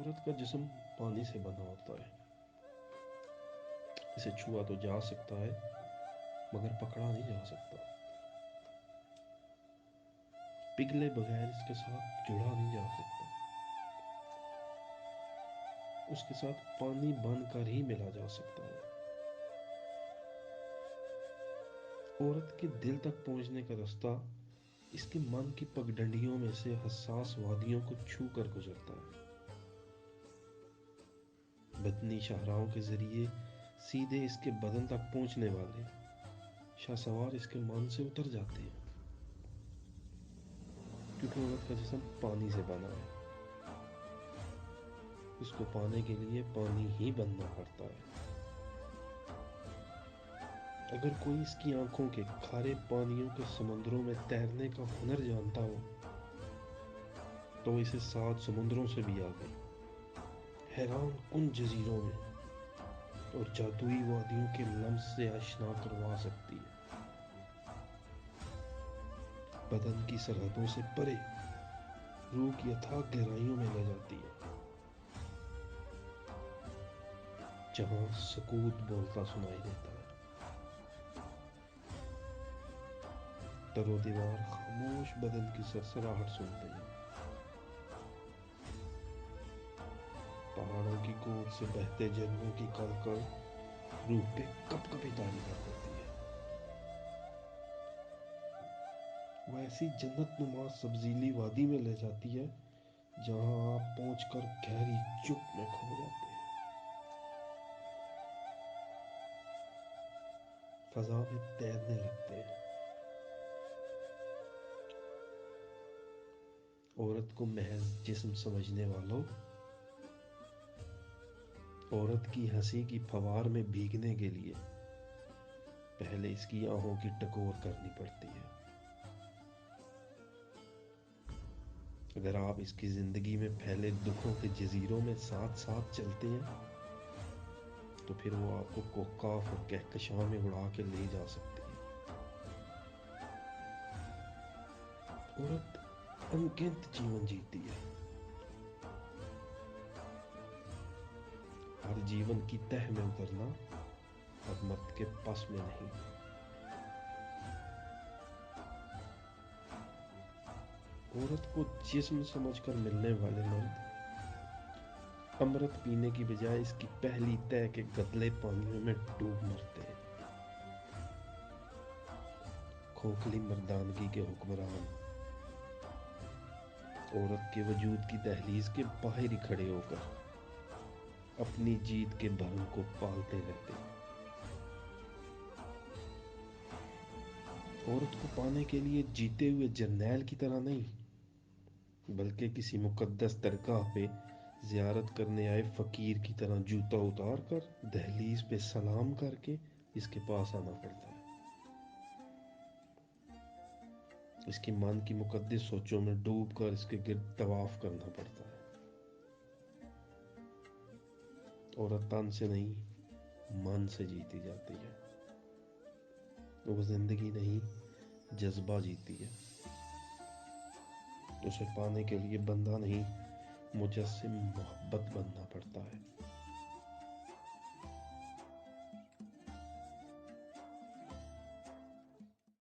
عورت کا جسم پانی سے بنا ہوتا ہے. اسے چھوا تو جا سکتا ہے مگر پکڑا نہیں جا سکتا. پگھلے بغیر اس کے ساتھ جڑا نہیں جا سکتا. اس کے ساتھ پانی بن کر ہی ملا جا سکتا ہے. عورت کے دل تک پہنچنے کا رستہ اس کے من کی پگڈنڈیوں میں سے حساس وادیوں کو چھو کر گزرتا ہے. بدنی شاہراہوں کے ذریعے سیدھے اس کے بدن تک پہنچنے والے شاہ سوار اس کے من سے اتر جاتے ہیں. کیونکہ عورت کا جسم پانی سے بنا ہے. اس کو پانے کے لیے پانی ہی بننا پڑتا ہے. اگر کوئی اس کی آنکھوں کے کھارے پانیوں کے سمندروں میں تیرنے کا ہنر جانتا ہو تو اسے 7 سمندروں سے بھی آگے حیران کن جزیروں میں اور جادوئی وادیوں کے لمس سے آشنا کروا سکتی ہے. بدن کی سرحدوں سے پرے روح کی اتھاہ گہرائیوں میں لے جاتی ہے جہاں سکوت بولتا سنائی دیتا ہے. در و دیوار خاموش بدن کی سرسراہٹ سنتے ہیں. پہاڑوں کی گود سے بہتے جھرنوں کی کڑکڑ روح پہ کپ کپی طاری کر دیتی ہے. وہ ایسی جنت نما سبزیلی وادی میں لے جاتی ہے جہاں آپ پہنچ کر گہری چپ میں کھو جاتے ہیں. فضا میں تیرنے لگتے ہیں. عورت کو محض جسم سمجھنے والوں، عورت کی ہنسی کی پھوار میں بھیگنے کے لیے پہلے اس کی آہوں کی ٹکور کرنی پڑتی ہے. اگر آپ اس کی زندگی میں پھیلے دکھوں کے جزیروں میں ساتھ ساتھ چلتے ہیں تو پھر وہ آپ کو کوکاف اور کہکشاں میں اڑا کے لے جا سکتی ہے. عورت انگنت جیون جیتی ہے. ہر جیون کی تہ میں اترنا اب مرد کے پس میں نہیں. عورت کو جسم سمجھ کر ملنے والے مرد امرت پینے کی بجائے اس کی پہلی تہ کے گدلے پانیوں میں ڈوب مرتے ہیں. کھوکھلی مردانگی کے حکمران عورت کے وجود کی دہلیز کے باہر ہی کھڑے ہو کر اپنی جیت کے بھرم کو پالتے رہتے ہیں. عورت کو پانے کے لیے جیتے ہوئے جرنیل کی طرح نہیں بلکہ کسی مقدس درگاہ پہ زیارت کرنے آئے فقیر کی طرح جوتا اتار کر دہلیز پہ سلام کر کے اس کے پاس آنا پڑتا ہے. اس کی من کی مقدس سوچوں میں ڈوب کر اس کے گرد طواف کرنا پڑتا ہے. عورت تن سے نہیں من سے جیتی جاتی ہے. وہ زندگی نہیں جذبہ جیتی ہے. اسے پانے کے لیے بندہ نہیں مجسم محبت بننا پڑتا ہے.